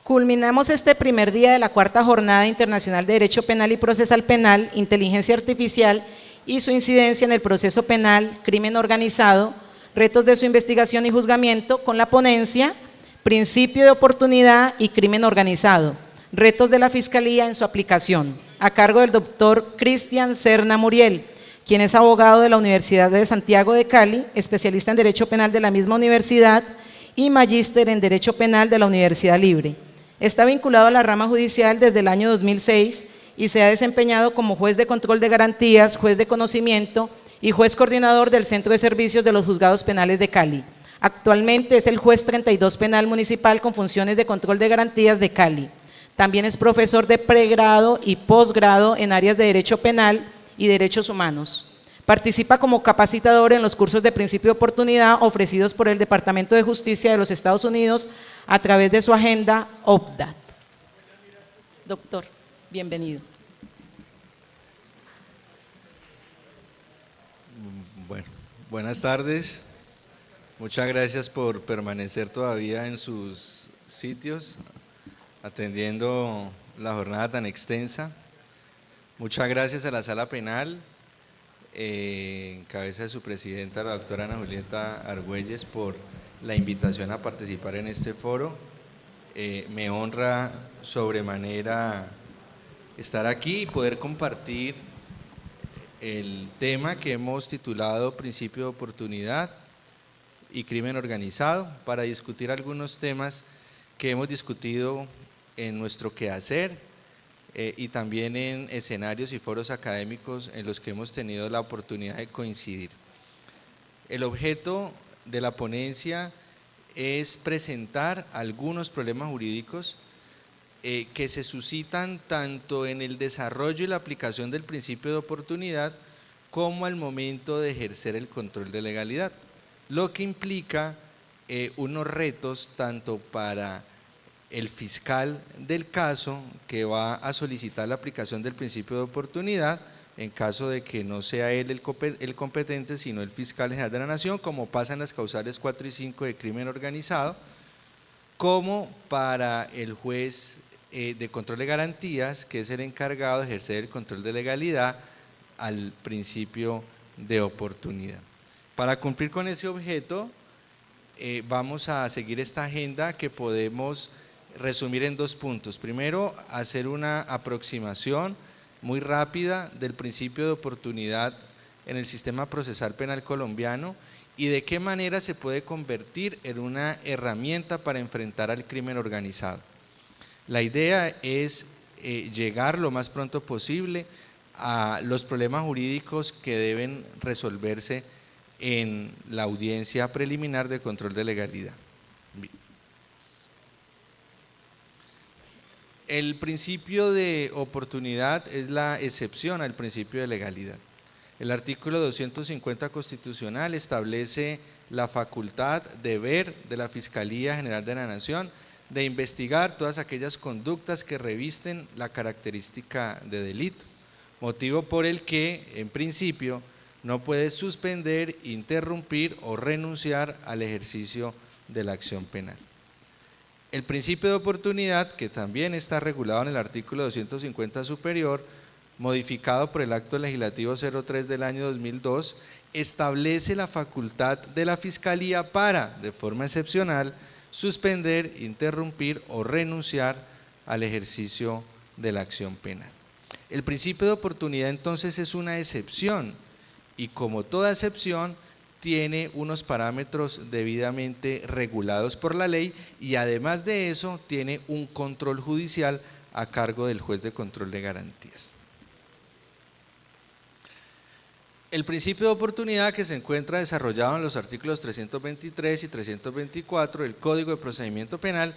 Culminamos este primer día de la cuarta Jornada Internacional de Derecho Penal y Procesal Penal, Inteligencia Artificial y su incidencia en el proceso penal, crimen organizado, retos de su investigación y juzgamiento, con la ponencia Principio de oportunidad y crimen organizado, retos de la Fiscalía en su aplicación, a cargo del doctor Cristian Serna Muriel, quien es abogado de la Universidad de Santiago de Cali, especialista en Derecho Penal de la misma universidad y magíster en Derecho Penal de la Universidad Libre. Está vinculado a la rama judicial desde el año 2006 y se ha desempeñado como juez de control de garantías, juez de conocimiento y juez coordinador del Centro de Servicios de los Juzgados Penales de Cali. Actualmente es el juez 32 penal municipal con funciones de control de garantías de Cali. También es profesor de pregrado y posgrado en áreas de Derecho Penal y Derechos Humanos. Participa como capacitador en los cursos de principio de oportunidad ofrecidos por el Departamento de Justicia de los Estados Unidos a través de su agenda OPDAT. Doctor, bienvenido. Bueno, buenas tardes. Muchas gracias por permanecer todavía en sus sitios, atendiendo la jornada tan extensa. Muchas gracias a la Sala Penal, en cabeza de su presidenta, la doctora Ana Julieta Argüelles, por la invitación a participar en este foro. Me honra sobremanera estar aquí y poder compartir el tema que hemos titulado Principio de oportunidad y crimen organizado, para discutir algunos temas que hemos discutido en nuestro quehacer y también en escenarios y foros académicos en los que hemos tenido la oportunidad de coincidir. El objeto de la ponencia es presentar algunos problemas jurídicos que se suscitan tanto en el desarrollo y la aplicación del principio de oportunidad como al momento de ejercer el control de legalidad, lo que implica unos retos tanto para el fiscal del caso, que va a solicitar la aplicación del principio de oportunidad en caso de que no sea él el competente, sino el fiscal general de la Nación, como pasa en las causales 4 y 5 de crimen organizado, como para el juez de control de garantías, que es el encargado de ejercer el control de legalidad al principio de oportunidad. Para cumplir con ese objeto, vamos a seguir esta agenda que podemos resumir en dos puntos. Primero, hacer una aproximación muy rápida del principio de oportunidad en el sistema procesal penal colombiano y de qué manera se puede convertir en una herramienta para enfrentar al crimen organizado. La idea es llegar lo más pronto posible a los problemas jurídicos que deben resolverse en la audiencia preliminar de control de legalidad. El principio de oportunidad es la excepción al principio de legalidad. El artículo 250 constitucional establece la facultad, deber de la Fiscalía General de la Nación de investigar todas aquellas conductas que revisten la característica de delito, motivo por el que, en principio, no puede suspender, interrumpir o renunciar al ejercicio de la acción penal. El principio de oportunidad, que también está regulado en el artículo 250 superior, modificado por el Acto Legislativo 03 del año 2002, establece la facultad de la Fiscalía para, de forma excepcional, suspender, interrumpir o renunciar al ejercicio de la acción penal. El principio de oportunidad entonces es una excepción y, como toda excepción, tiene unos parámetros debidamente regulados por la ley y además de eso tiene un control judicial a cargo del juez de control de garantías. El principio de oportunidad, que se encuentra desarrollado en los artículos 323 y 324 del Código de Procedimiento Penal,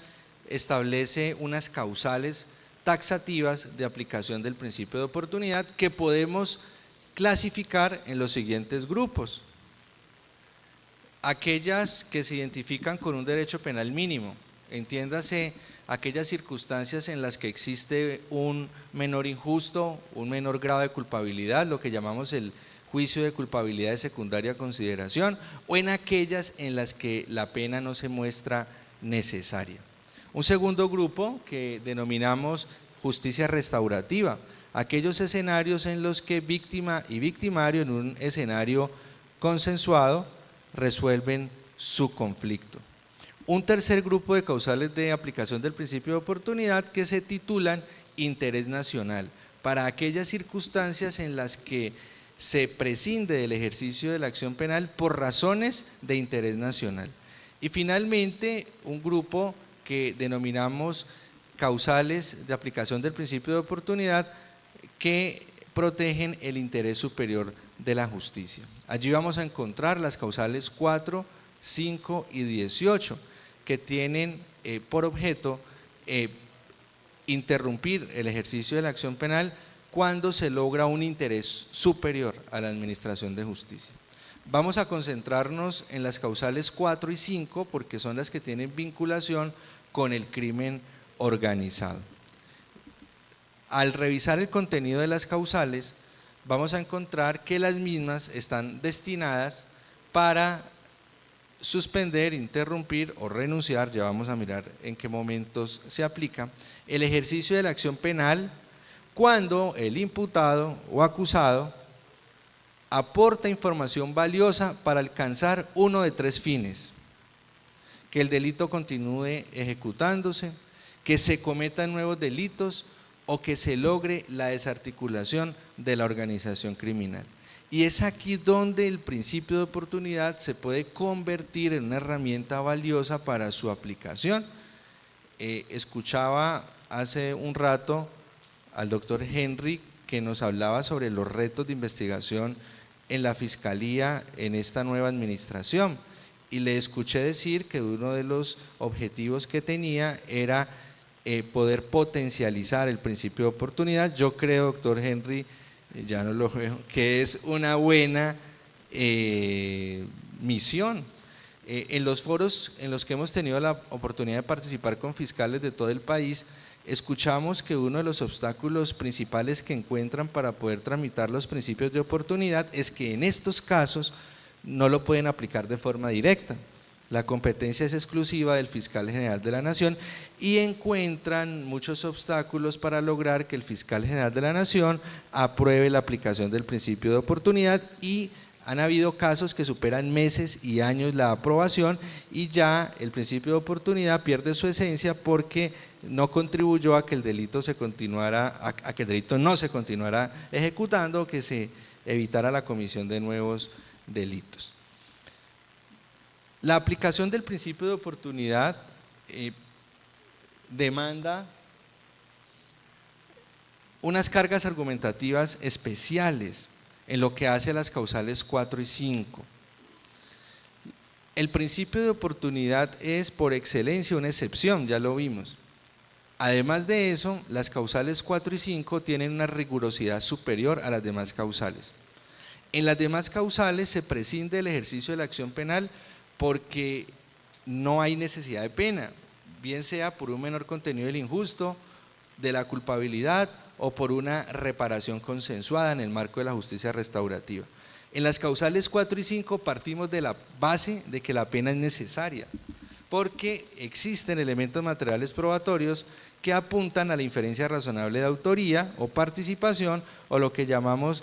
establece unas causales taxativas de aplicación del principio de oportunidad que podemos clasificar en los siguientes grupos. Aquellas que se identifican con un derecho penal mínimo, entiéndase aquellas circunstancias en las que existe un menor injusto, un menor grado de culpabilidad, lo que llamamos el juicio de culpabilidad de secundaria consideración, o en aquellas en las que la pena no se muestra necesaria. Un segundo grupo que denominamos justicia restaurativa, aquellos escenarios en los que víctima y victimario en un escenario consensuado resuelven su conflicto. Un tercer grupo de causales de aplicación del principio de oportunidad que se titulan interés nacional, para aquellas circunstancias en las que se prescinde del ejercicio de la acción penal por razones de interés nacional. Y finalmente, un grupo que denominamos causales de aplicación del principio de oportunidad que protegen el interés superior de la justicia. Allí vamos a encontrar las causales 4, 5 y 18, que tienen por objeto interrumpir el ejercicio de la acción penal cuando se logra un interés superior a la administración de justicia. Vamos a concentrarnos en las causales 4 y 5 porque son las que tienen vinculación con el crimen organizado. Al revisar el contenido de las causales, vamos a encontrar que las mismas están destinadas para suspender, interrumpir o renunciar, ya vamos a mirar en qué momentos se aplica, el ejercicio de la acción penal cuando el imputado o acusado aporta información valiosa para alcanzar uno de 3 fines: que el delito continúe ejecutándose, que se cometan nuevos delitos o que se logre la desarticulación de la organización criminal. Y es aquí donde el principio de oportunidad se puede convertir en una herramienta valiosa para su aplicación. Escuchaba hace un rato al doctor Henry que nos hablaba sobre los retos de investigación en la Fiscalía en esta nueva administración, y le escuché decir que uno de los objetivos que tenía era poder potencializar el principio de oportunidad. Yo creo, doctor Henry, ya no lo veo, que es una buena misión. En los foros en los que hemos tenido la oportunidad de participar con fiscales de todo el país, escuchamos que uno de los obstáculos principales que encuentran para poder tramitar los principios de oportunidad es que en estos casos no lo pueden aplicar de forma directa. La competencia es exclusiva del fiscal general de la Nación y encuentran muchos obstáculos para lograr que el fiscal general de la Nación apruebe la aplicación del principio de oportunidad, y han habido casos que superan meses y años la aprobación y ya el principio de oportunidad pierde su esencia porque no contribuyó a que el delito se continuara, a que el delito no se continuara ejecutando o que se evitara la comisión de nuevos delitos. La aplicación del principio de oportunidad demanda unas cargas argumentativas especiales en lo que hace a las causales 4 y 5. El principio de oportunidad es por excelencia una excepción, ya lo vimos. Además de eso, las causales 4 y 5 tienen una rigurosidad superior a las demás causales. En las demás causales se prescinde del ejercicio de la acción penal porque no hay necesidad de pena, bien sea por un menor contenido del injusto, de la culpabilidad o por una reparación consensuada en el marco de la justicia restaurativa. En las causales 4 y 5 partimos de la base de que la pena es necesaria, porque existen elementos materiales probatorios que apuntan a la inferencia razonable de autoría o participación, o lo que llamamos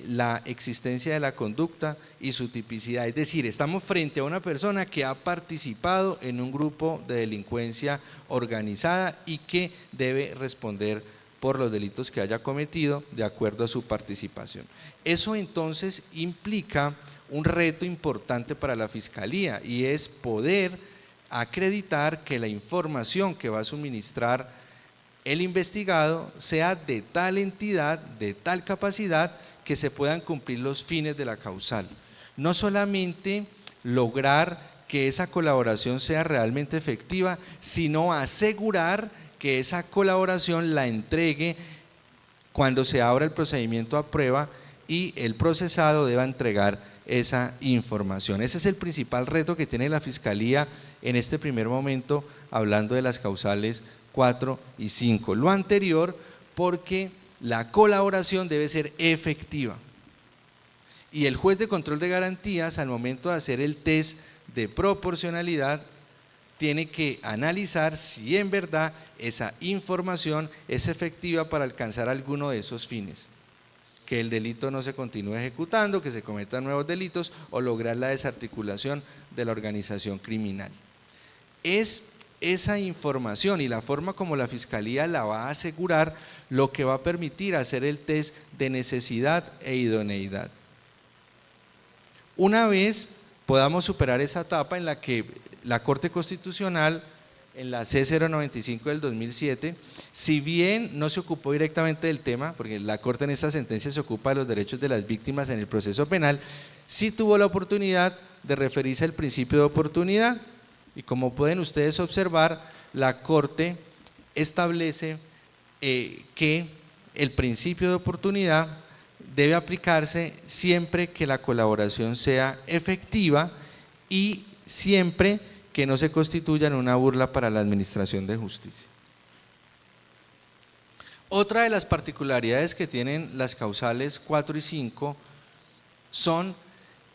la existencia de la conducta y su tipicidad. Es decir, estamos frente a una persona que ha participado en un grupo de delincuencia organizada y que debe responder por los delitos que haya cometido de acuerdo a su participación. Eso entonces implica un reto importante para la Fiscalía, y es poder acreditar que la información que va a suministrar el investigado sea de tal entidad, de tal capacidad que se puedan cumplir los fines de la causal. No solamente lograr que esa colaboración sea realmente efectiva, sino asegurar que esa colaboración la entregue cuando se abra el procedimiento a prueba y el procesado deba entregar esa información. Ese es el principal reto que tiene la Fiscalía en este primer momento, hablando de las causales 4 y 5. Lo anterior porque la colaboración debe ser efectiva y el juez de control de garantías, al momento de hacer el test de proporcionalidad, tiene que analizar si en verdad esa información es efectiva para alcanzar alguno de esos fines, que el delito no se continúe ejecutando, que se cometan nuevos delitos o lograr la desarticulación de la organización criminal. Es esa información y la forma como la Fiscalía la va a asegurar lo que va a permitir hacer el test de necesidad e idoneidad. Una vez podamos superar esa etapa en la que la Corte Constitucional, en la C095 del 2007, si bien no se ocupó directamente del tema, porque la Corte en esta sentencia se ocupa de los derechos de las víctimas en el proceso penal, sí tuvo la oportunidad de referirse al principio de oportunidad, y como pueden ustedes observar, la Corte establece que el principio de oportunidad debe aplicarse siempre que la colaboración sea efectiva y siempre que no se constituya en una burla para la administración de justicia. Otra de las particularidades que tienen las causales 4 y 5 son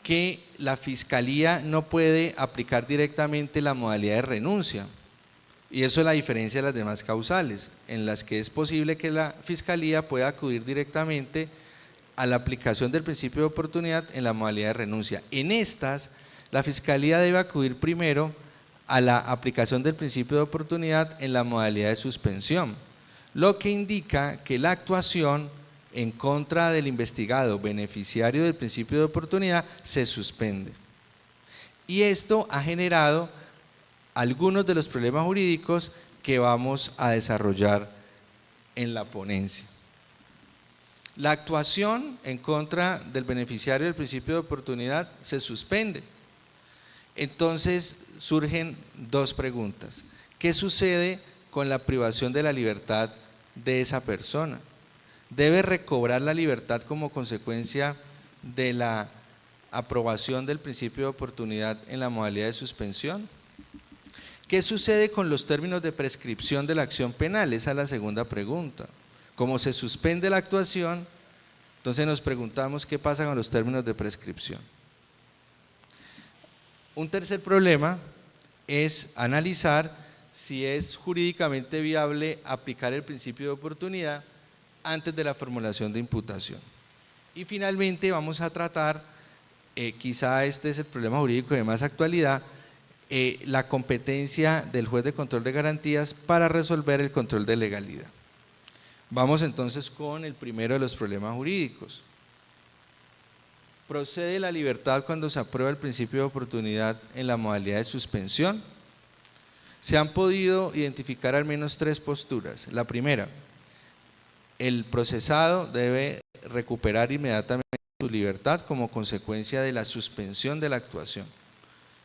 que la Fiscalía no puede aplicar directamente la modalidad de renuncia, y eso es la diferencia de las demás causales, en las que es posible que la Fiscalía pueda acudir directamente a la aplicación del principio de oportunidad en la modalidad de renuncia. En estas, la Fiscalía debe acudir primero a la aplicación del principio de oportunidad en la modalidad de suspensión, lo que indica que la actuación en contra del investigado beneficiario del principio de oportunidad se suspende. Y esto ha generado algunos de los problemas jurídicos que vamos a desarrollar en la ponencia. La actuación en contra del beneficiario del principio de oportunidad se suspende. Entonces surgen dos preguntas. ¿Qué sucede con la privación de la libertad de esa persona? ¿Debe recobrar la libertad como consecuencia de la aprobación del principio de oportunidad en la modalidad de suspensión? ¿Qué sucede con los términos de prescripción de la acción penal? Esa es la segunda pregunta. Como se suspende la actuación, entonces nos preguntamos qué pasa con los términos de prescripción. Un tercer problema es analizar si es jurídicamente viable aplicar el principio de oportunidad antes de la formulación de imputación. Y finalmente vamos a tratar, quizá este es el problema jurídico de más actualidad, la competencia del juez de control de garantías para resolver el control de legalidad. Vamos entonces con el primero de los problemas jurídicos. ¿Procede la libertad cuando se aprueba el principio de oportunidad en la modalidad de suspensión? Se han podido identificar al menos tres posturas. La primera, el procesado debe recuperar inmediatamente su libertad como consecuencia de la suspensión de la actuación.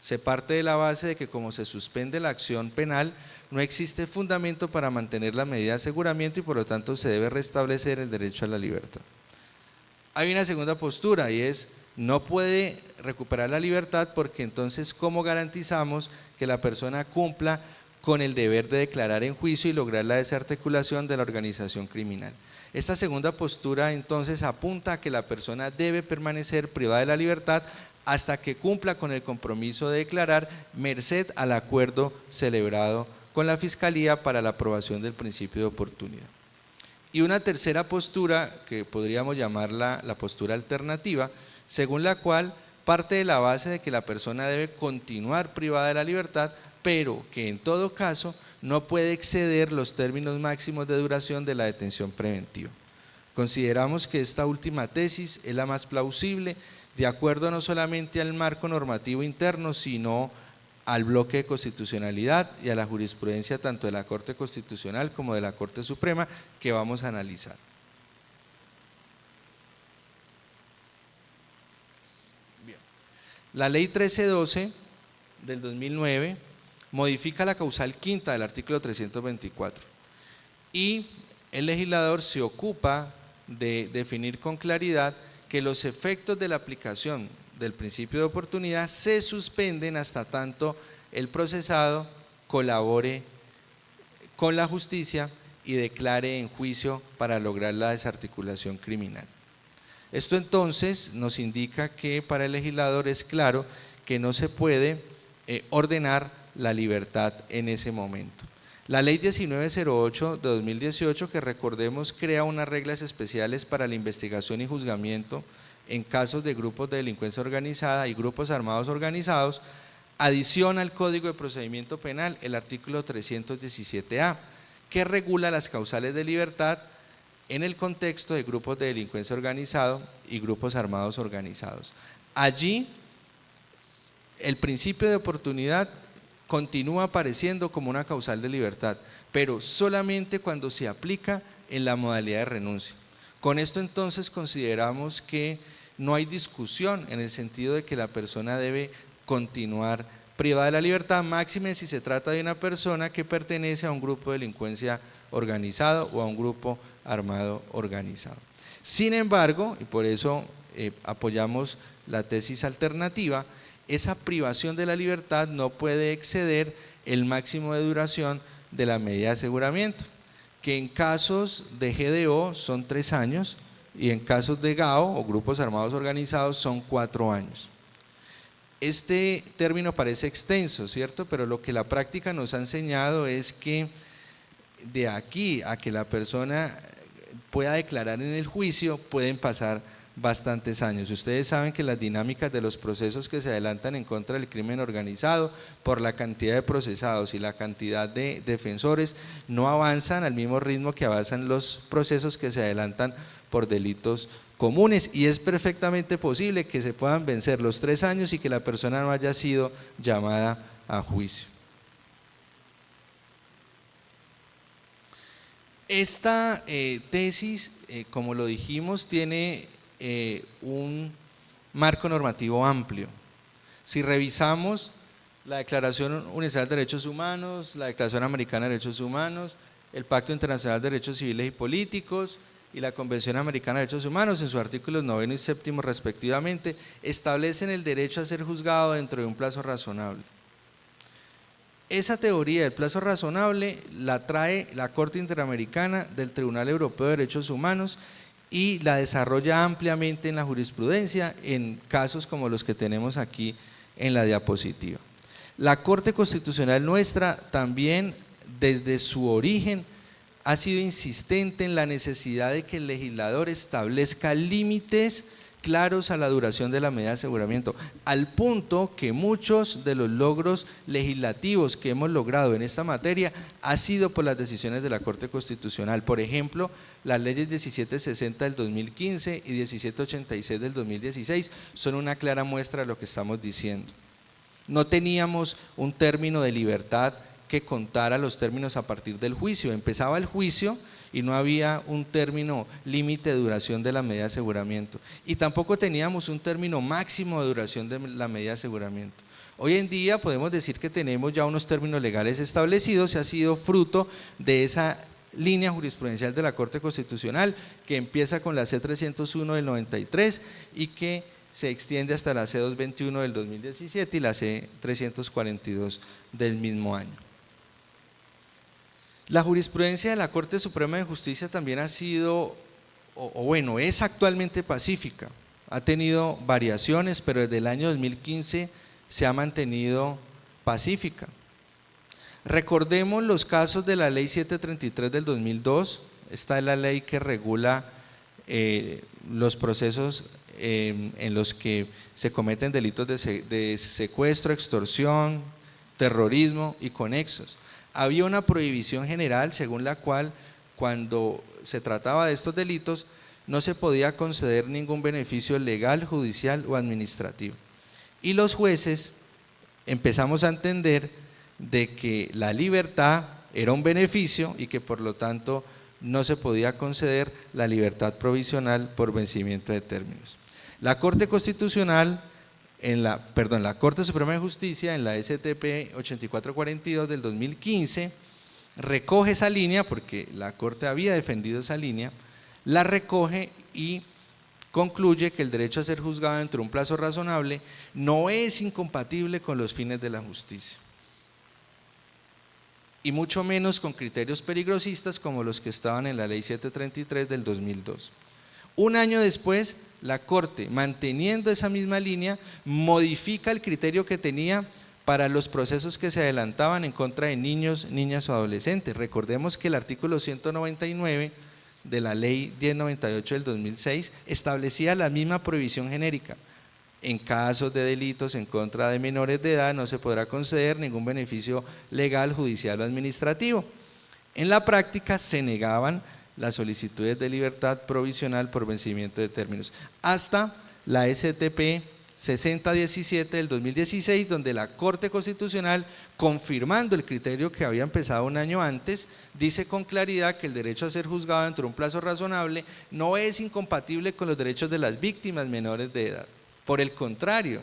Se parte de la base de que como se suspende la acción penal, no existe fundamento para mantener la medida de aseguramiento y por lo tanto se debe restablecer el derecho a la libertad. Hay una segunda postura y es, no puede recuperar la libertad porque entonces ¿cómo garantizamos que la persona cumpla con el deber de declarar en juicio y lograr la desarticulación de la organización criminal? Esta segunda postura entonces apunta a que la persona debe permanecer privada de la libertad hasta que cumpla con el compromiso de declarar merced al acuerdo celebrado con la Fiscalía para la aprobación del principio de oportunidad. Y una tercera postura, que podríamos llamarla la postura alternativa, según la cual parte de la base de que la persona debe continuar privada de la libertad, pero que en todo caso no puede exceder los términos máximos de duración de la detención preventiva. Consideramos que esta última tesis es la más plausible, de acuerdo no solamente al marco normativo interno, sino al bloque de constitucionalidad y a la jurisprudencia tanto de la Corte Constitucional como de la Corte Suprema que vamos a analizar. Bien. La Ley 1312 del 2009 modifica la causal quinta del artículo 324 y el legislador se ocupa de definir con claridad que los efectos de la aplicación del principio de oportunidad se suspenden hasta tanto el procesado colabore con la justicia y declare en juicio para lograr la desarticulación criminal. Esto entonces nos indica que para el legislador es claro que no se puede ordenar la libertad en ese momento. La Ley 1908 de 2018, que recordemos crea unas reglas especiales para la investigación y juzgamiento en casos de grupos de delincuencia organizada y grupos armados organizados, adiciona al Código de Procedimiento Penal el artículo 317A, que regula las causales de libertad en el contexto de grupos de delincuencia organizado y grupos armados organizados. Allí, el principio de oportunidad continúa apareciendo como una causal de libertad, pero solamente cuando se aplica en la modalidad de renuncia. Con esto entonces consideramos que no hay discusión en el sentido de que la persona debe continuar privada de la libertad, máxime si se trata de una persona que pertenece a un grupo de delincuencia organizado o a un grupo armado organizado. Sin embargo, y por eso apoyamos la tesis alternativa, esa privación de la libertad no puede exceder el máximo de duración de la medida de aseguramiento, que en casos de GDO son 3 años y en casos de GAO o grupos armados organizados son 4 años. Este término parece extenso, ¿cierto? Pero lo que la práctica nos ha enseñado es que de aquí a que la persona pueda declarar en el juicio pueden pasar bastantes años. Ustedes saben que las dinámicas de los procesos que se adelantan en contra del crimen organizado, por la cantidad de procesados y la cantidad de defensores, no avanzan al mismo ritmo que avanzan los procesos que se adelantan por delitos comunes, y es perfectamente posible que se puedan vencer los 3 años y que la persona no haya sido llamada a juicio. Esta tesis, como lo dijimos, tiene un marco normativo amplio. Si revisamos la Declaración Universal de Derechos Humanos, la Declaración Americana de Derechos Humanos, el Pacto Internacional de Derechos Civiles y Políticos y la Convención Americana de Derechos Humanos, en sus artículos 9 y 7 respectivamente, establecen el derecho a ser juzgado dentro de un plazo razonable. Esa teoría del plazo razonable la trae la Corte Interamericana del Tribunal Europeo de Derechos Humanos y la desarrolla ampliamente en la jurisprudencia en casos como los que tenemos aquí en la diapositiva. La Corte Constitucional nuestra también, desde su origen, ha sido insistente en la necesidad de que el legislador establezca límites claros a la duración de la medida de aseguramiento, al punto que muchos de los logros legislativos que hemos logrado en esta materia ha sido por las decisiones de la Corte Constitucional. Por ejemplo, las leyes 1760 del 2015 y 1786 del 2016 son una clara muestra de lo que estamos diciendo. No teníamos un término de libertad que contara los términos a partir del juicio, empezaba el juicio y no había un término límite de duración de la medida de aseguramiento, y tampoco teníamos un término máximo de duración de la medida de aseguramiento. Hoy en día podemos decir que tenemos ya unos términos legales establecidos y ha sido fruto de esa línea jurisprudencial de la Corte Constitucional que empieza con la C-301 del 93 y que se extiende hasta la C-221 del 2017 y la C-342 del mismo año. La jurisprudencia de la Corte Suprema de Justicia también ha sido, es actualmente pacífica, ha tenido variaciones, pero desde el año 2015 se ha mantenido pacífica. Recordemos los casos de la Ley 733 del 2002, esta es la ley que regula los procesos en los que se cometen delitos de secuestro, extorsión, terrorismo y conexos. Había una prohibición general según la cual cuando se trataba de estos delitos no se podía conceder ningún beneficio legal, judicial o administrativo. Y los jueces empezamos a entender de que la libertad era un beneficio y que por lo tanto no se podía conceder la libertad provisional por vencimiento de términos. La Corte Constitucional, la Corte Suprema de Justicia, en la STP 8442 del 2015, recoge esa línea, porque la Corte había defendido esa línea, la recoge y concluye que el derecho a ser juzgado dentro de un plazo razonable no es incompatible con los fines de la justicia, y mucho menos con criterios peligrosistas como los que estaban en la Ley 733 del 2002. Un año después, la Corte, manteniendo esa misma línea, modifica el criterio que tenía para los procesos que se adelantaban en contra de niños, niñas o adolescentes. Recordemos que el artículo 199 de la ley 1098 del 2006 establecía la misma prohibición genérica. En casos de delitos en contra de menores de edad no se podrá conceder ningún beneficio legal, judicial o administrativo. En la práctica se negaban las solicitudes de libertad provisional por vencimiento de términos, hasta la STP 6017 del 2016, donde la Corte Constitucional, confirmando el criterio que había empezado un año antes, dice con claridad que el derecho a ser juzgado dentro de un plazo razonable no es incompatible con los derechos de las víctimas menores de edad. Por el contrario,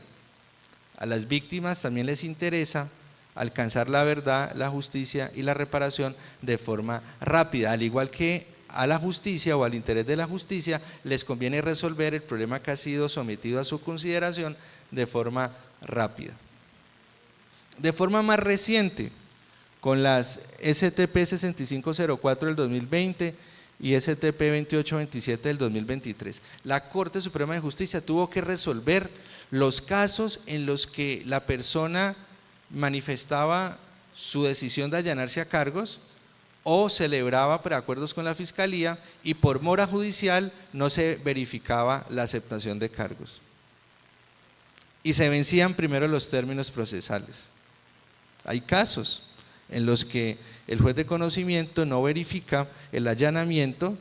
a las víctimas también les interesa alcanzar la verdad, la justicia y la reparación de forma rápida, al igual que a la justicia o al interés de la justicia les conviene resolver el problema que ha sido sometido a su consideración de forma rápida. De forma más reciente, con las STP 6504 del 2020 y STP 2827 del 2023, la Corte Suprema de Justicia tuvo que resolver los casos en los que la persona manifestaba su decisión de allanarse a cargos o celebraba preacuerdos con la Fiscalía y por mora judicial no se verificaba la aceptación de cargos y se vencían primero los términos procesales. Hay casos en los que el juez de conocimiento no verifica el allanamiento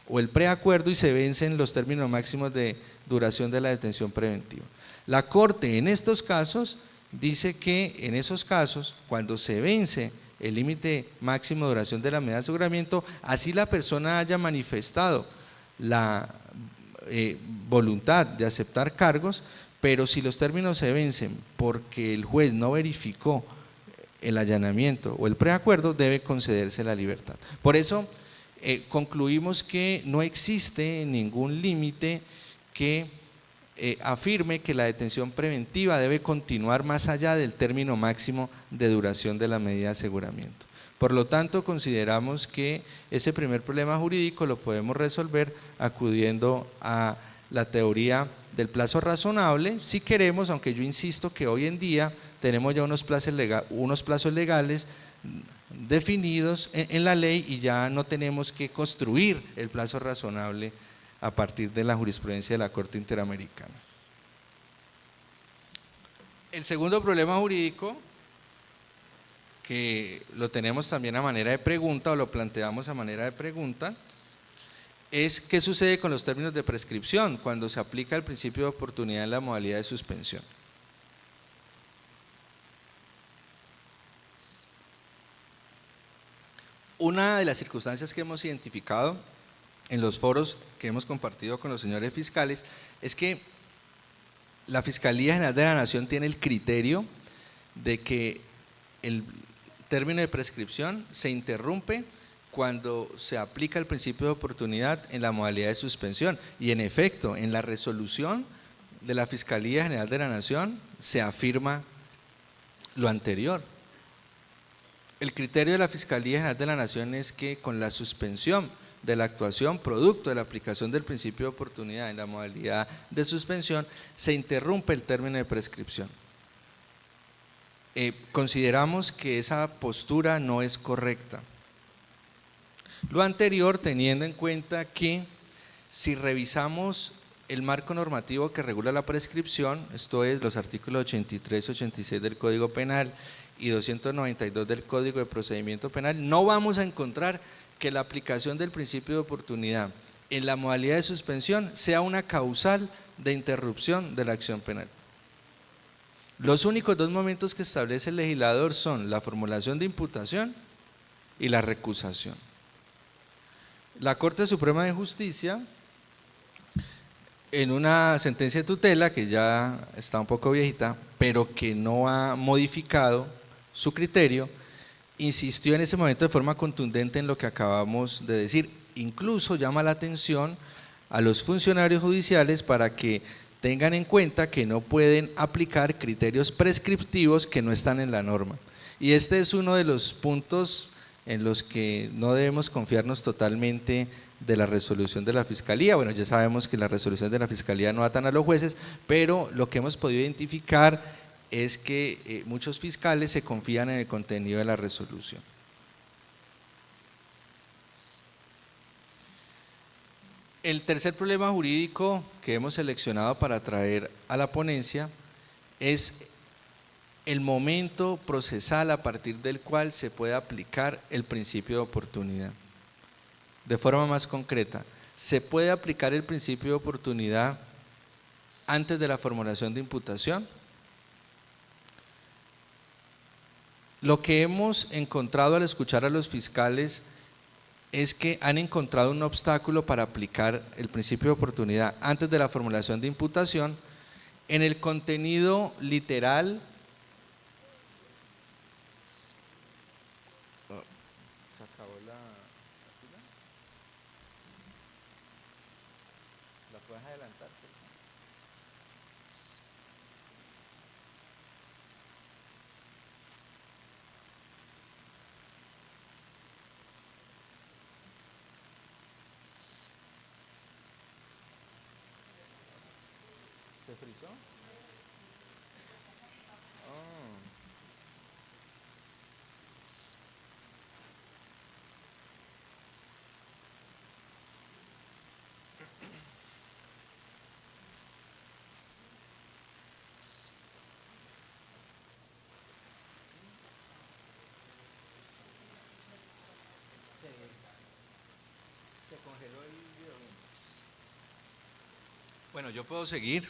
o el preacuerdo y se vencen los términos máximos de duración de la detención preventiva. La Corte en estos casos dice que en esos casos, cuando se vence el límite máximo de duración de la medida de aseguramiento, así la persona haya manifestado la voluntad de aceptar cargos, pero si los términos se vencen porque el juez no verificó el allanamiento o el preacuerdo, debe concederse la libertad. Por eso concluimos que no existe ningún límite que afirme que la detención preventiva debe continuar más allá del término máximo de duración de la medida de aseguramiento. Por lo tanto, consideramos que ese primer problema jurídico lo podemos resolver acudiendo a la teoría del plazo razonable, si queremos, aunque yo insisto que hoy en día tenemos ya unos plazos legales definidos en la ley y ya no tenemos que construir el plazo razonable a partir de la jurisprudencia de la Corte Interamericana. El segundo problema jurídico, que lo tenemos también a manera de pregunta o lo planteamos a manera de pregunta, es qué sucede con los términos de prescripción cuando se aplica el principio de oportunidad en la modalidad de suspensión. Una de las circunstancias que hemos identificado en los foros que hemos compartido con los señores fiscales es que la Fiscalía General de la Nación tiene el criterio de que el término de prescripción se interrumpe cuando se aplica el principio de oportunidad en la modalidad de suspensión, y en efecto en la resolución de la Fiscalía General de la Nación se afirma lo anterior. El criterio de la Fiscalía General de la Nación es que con la suspensión de la actuación producto de la aplicación del principio de oportunidad en la modalidad de suspensión se interrumpe el término de prescripción. Consideramos que esa postura no es correcta. Lo anterior teniendo en cuenta que si revisamos el marco normativo que regula la prescripción, esto es los artículos 83 y 86 del Código Penal y 292 del Código de Procedimiento Penal, no vamos a encontrar que la aplicación del principio de oportunidad en la modalidad de suspensión sea una causal de interrupción de la acción penal. Los únicos dos momentos que establece el legislador son la formulación de imputación y la recusación. La Corte Suprema de Justicia, en una sentencia de tutela que ya está un poco viejita, pero que no ha modificado su criterio, insistió en ese momento de forma contundente en lo que acabamos de decir. Incluso llama la atención a los funcionarios judiciales para que tengan en cuenta que no pueden aplicar criterios prescriptivos que no están en la norma. Y este es uno de los puntos en los que no debemos confiarnos totalmente de la resolución de la Fiscalía. Bueno, ya sabemos que las resoluciones de la Fiscalía no atan a los jueces, pero lo que hemos podido identificar es que muchos fiscales se confían en el contenido de la resolución. El tercer problema jurídico que hemos seleccionado para traer a la ponencia es el momento procesal a partir del cual se puede aplicar el principio de oportunidad. De forma más concreta, ¿se puede aplicar el principio de oportunidad antes de la formulación de imputación? Lo que hemos encontrado al escuchar a los fiscales es que han encontrado un obstáculo para aplicar el principio de oportunidad antes de la formulación de imputación en el contenido literal. ¿Se acabó la fila? ¿La puedes adelantar? ¿Se frizó? Oh. Se congeló el video. Bueno, yo puedo seguir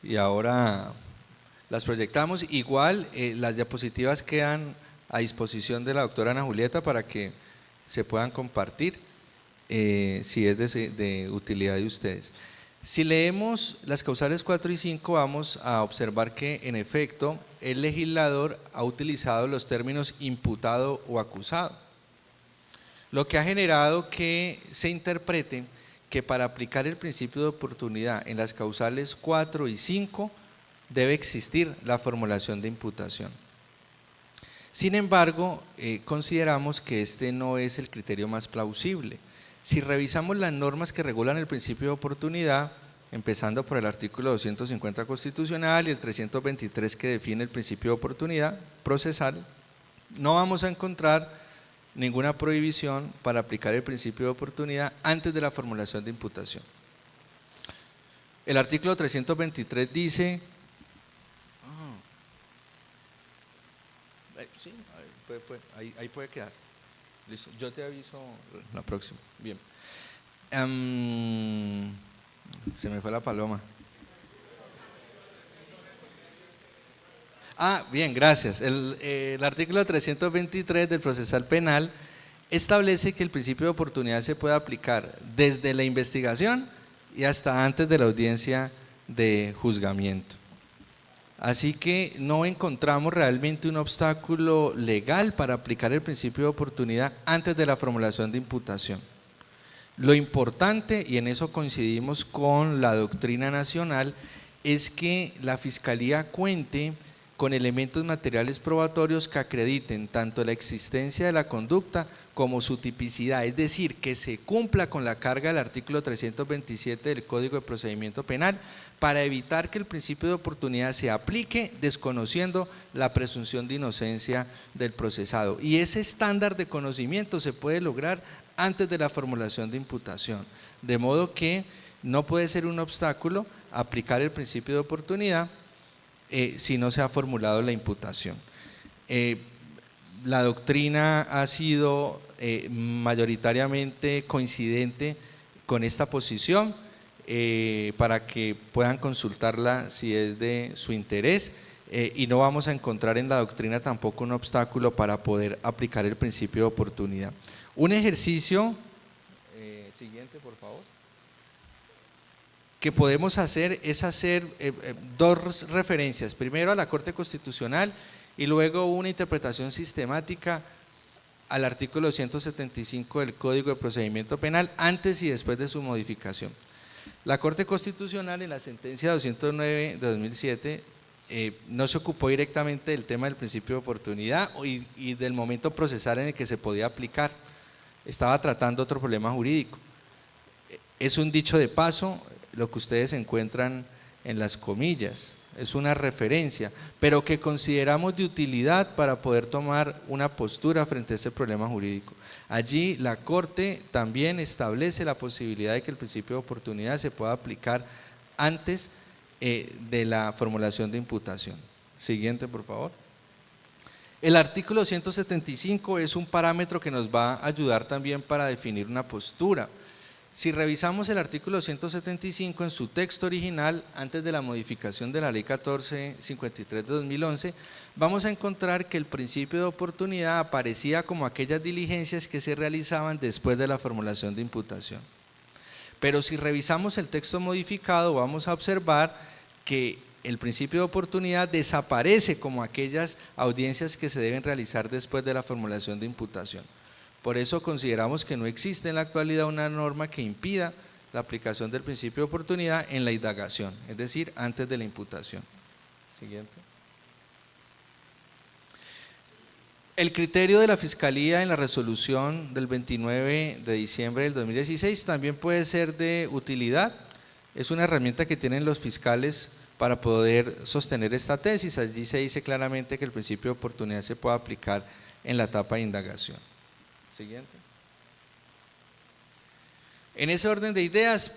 y ahora las proyectamos. Igual las diapositivas quedan a disposición de la doctora Ana Julieta para que se puedan compartir si es de utilidad de ustedes. Si leemos las causales 4 y 5 vamos a observar que en efecto el legislador ha utilizado los términos imputado o acusado, lo que ha generado que se interprete que para aplicar el principio de oportunidad en las causales 4 y 5 debe existir la formulación de imputación. Sin embargo, consideramos que este no es el criterio más plausible. Si revisamos las normas que regulan el principio de oportunidad, empezando por el artículo 250 constitucional y el 323 que define el principio de oportunidad procesal, no vamos a encontrar ninguna prohibición para aplicar el principio de oportunidad antes de la formulación de imputación. El artículo 323 dice… Sí, ahí puede quedar. Listo, yo te aviso la próxima. Bien. Se me fue la paloma. Bien, gracias. El artículo 323 del procesal penal establece que el principio de oportunidad se puede aplicar desde la investigación y hasta antes de la audiencia de juzgamiento. Así que no encontramos realmente un obstáculo legal para aplicar el principio de oportunidad antes de la formulación de imputación. Lo importante, y en eso coincidimos con la doctrina nacional, es que la Fiscalía cuente con elementos materiales probatorios que acrediten tanto la existencia de la conducta como su tipicidad, es decir, que se cumpla con la carga del artículo 327 del Código de Procedimiento Penal para evitar que el principio de oportunidad se aplique desconociendo la presunción de inocencia del procesado. Y ese estándar de conocimiento se puede lograr antes de la formulación de imputación, de modo que no puede ser un obstáculo aplicar el principio de oportunidad si no se ha formulado la imputación. La doctrina ha sido mayoritariamente coincidente con esta posición para que puedan consultarla si es de su interés y no vamos a encontrar en la doctrina tampoco un obstáculo para poder aplicar el principio de oportunidad. Un ejercicio, siguiente por favor, que podemos hacer es hacer dos referencias, primero a la Corte Constitucional y luego una interpretación sistemática al artículo 175 del Código de Procedimiento Penal antes y después de su modificación. La Corte Constitucional en la sentencia 209 de 2007 no se ocupó directamente del tema del principio de oportunidad y del momento procesal en el que se podía aplicar, estaba tratando otro problema jurídico. Es un dicho de paso lo que ustedes encuentran en las comillas, es una referencia, pero que consideramos de utilidad para poder tomar una postura frente a este problema jurídico. Allí la Corte también establece la posibilidad de que el principio de oportunidad se pueda aplicar antes de la formulación de imputación. Siguiente, por favor. El artículo 175 es un parámetro que nos va a ayudar también para definir una postura. Si revisamos el artículo 175 en su texto original, antes de la modificación de la Ley 1453 de 2011, vamos a encontrar que el principio de oportunidad aparecía como aquellas diligencias que se realizaban después de la formulación de imputación. Pero si revisamos el texto modificado, vamos a observar que el principio de oportunidad desaparece como aquellas audiencias que se deben realizar después de la formulación de imputación. Por eso consideramos que no existe en la actualidad una norma que impida la aplicación del principio de oportunidad en la indagación, es decir, antes de la imputación. Siguiente. El criterio de la Fiscalía en la resolución del 29 de diciembre del 2016 también puede ser de utilidad, es una herramienta que tienen los fiscales para poder sostener esta tesis. Allí se dice claramente que el principio de oportunidad se puede aplicar en la etapa de indagación. Siguiente. En ese orden de ideas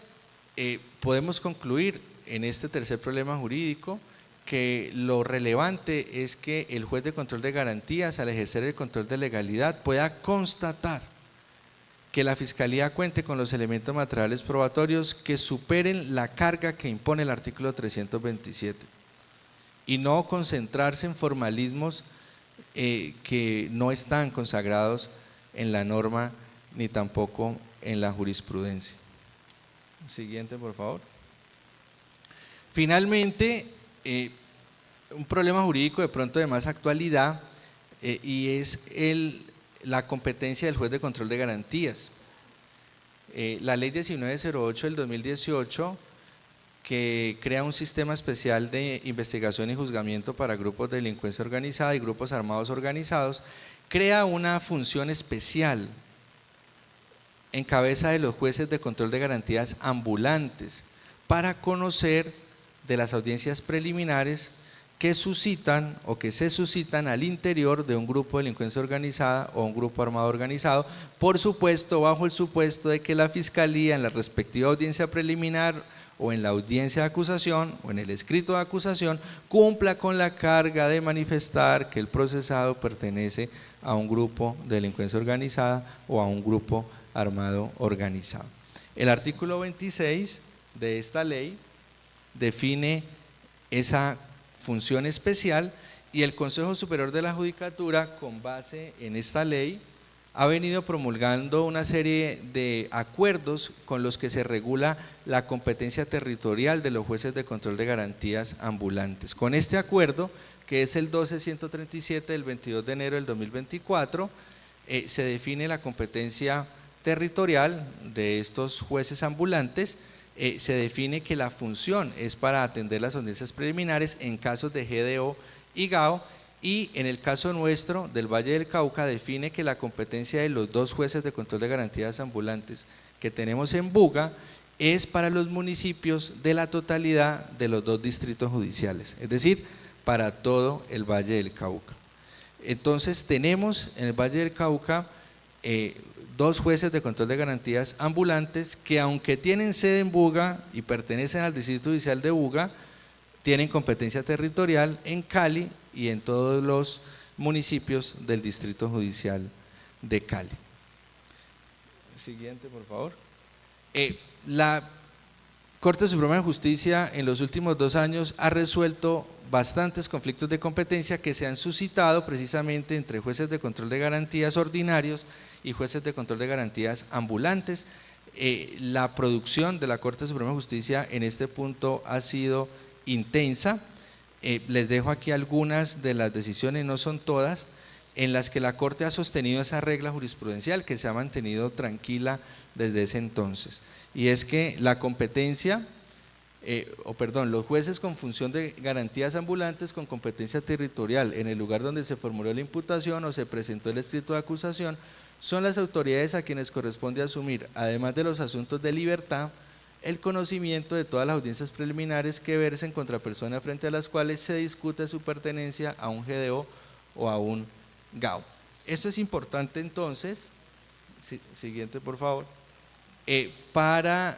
podemos concluir en este tercer problema jurídico que lo relevante es que el juez de control de garantías, al ejercer el control de legalidad, pueda constatar que la Fiscalía cuente con los elementos materiales probatorios que superen la carga que impone el artículo 327 y no concentrarse en formalismos que no están consagrados en la norma ni tampoco en la jurisprudencia. Siguiente, por favor. Finalmente, un problema jurídico de pronto de más actualidad y es la competencia del juez de control de garantías. La ley 1908 del 2018, que crea un sistema especial de investigación y juzgamiento para grupos de delincuencia organizada y grupos armados organizados, crea una función especial en cabeza de los jueces de control de garantías ambulantes para conocer de las audiencias preliminares que suscitan o que se suscitan al interior de un grupo de delincuencia organizada o un grupo armado organizado, por supuesto bajo el supuesto de que la Fiscalía en la respectiva audiencia preliminar o en la audiencia de acusación o en el escrito de acusación cumpla con la carga de manifestar que el procesado pertenece a un grupo de delincuencia organizada o a un grupo armado organizado. El artículo 26 de esta ley define esa función especial y el Consejo Superior de la Judicatura, con base en esta ley, ha venido promulgando una serie de acuerdos con los que se regula la competencia territorial de los jueces de control de garantías ambulantes. Con este acuerdo, que es el 12137 del 22 de enero del 2024, se define la competencia territorial de estos jueces ambulantes. Se define que la función es para atender las audiencias preliminares en casos de GDO y GAO, y en el caso nuestro del Valle del Cauca define que la competencia de los dos jueces de control de garantías ambulantes que tenemos en Buga es para los municipios de la totalidad de los dos distritos judiciales, es decir, para todo el Valle del Cauca. Entonces tenemos en el Valle del Cauca dos jueces de control de garantías ambulantes que, aunque tienen sede en Buga y pertenecen al Distrito Judicial de Buga, tienen competencia territorial en Cali y en todos los municipios del Distrito Judicial de Cali. Siguiente, por favor. La Corte Suprema de Justicia en los últimos 2 años ha resuelto bastantes conflictos de competencia que se han suscitado precisamente entre jueces de control de garantías ordinarios y jueces de control de garantías ambulantes. La producción de la Corte Suprema de Justicia en este punto ha sido intensa. Les dejo aquí algunas de las decisiones, no son todas, en las que la Corte ha sostenido esa regla jurisprudencial que se ha mantenido tranquila desde ese entonces, y es que la competencia, los jueces con función de garantías ambulantes con competencia territorial en el lugar donde se formuló la imputación o se presentó el escrito de acusación son las autoridades a quienes corresponde asumir, además de los asuntos de libertad, el conocimiento de todas las audiencias preliminares que versen contra personas frente a las cuales se discute su pertenencia a un GDO o a un GAO. Esto es importante entonces, siguiente por favor, para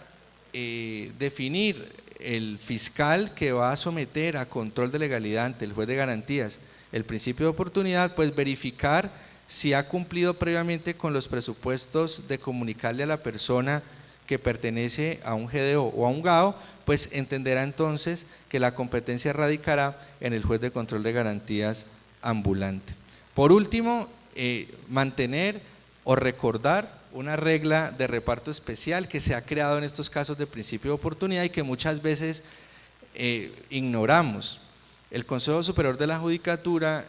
definir el fiscal que va a someter a control de legalidad ante el juez de garantías el principio de oportunidad, pues verificar si ha cumplido previamente con los presupuestos de comunicarle a la persona que pertenece a un GDO o a un GAO, pues entenderá entonces que la competencia radicará en el juez de control de garantías ambulante. Por último, mantener o recordar una regla de reparto especial que se ha creado en estos casos de principio de oportunidad y que muchas veces ignoramos. El Consejo Superior de la Judicatura,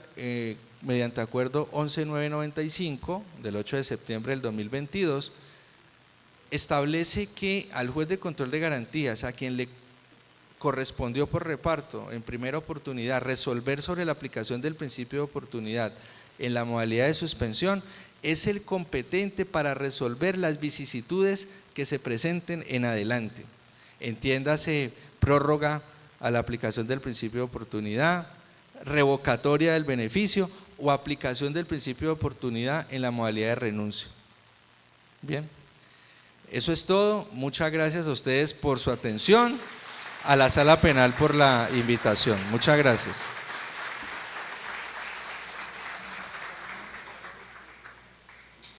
mediante acuerdo 11995 del 8 de septiembre del 2022, establece que al juez de control de garantías, a quien le correspondió por reparto en primera oportunidad resolver sobre la aplicación del principio de oportunidad en la modalidad de suspensión, es el competente para resolver las vicisitudes que se presenten en adelante. Entiéndase prórroga a la aplicación del principio de oportunidad, revocatoria del beneficio o aplicación del principio de oportunidad en la modalidad de renuncio. Bien, eso es todo. Muchas gracias a ustedes por su atención, a la Sala Penal por la invitación. Muchas gracias.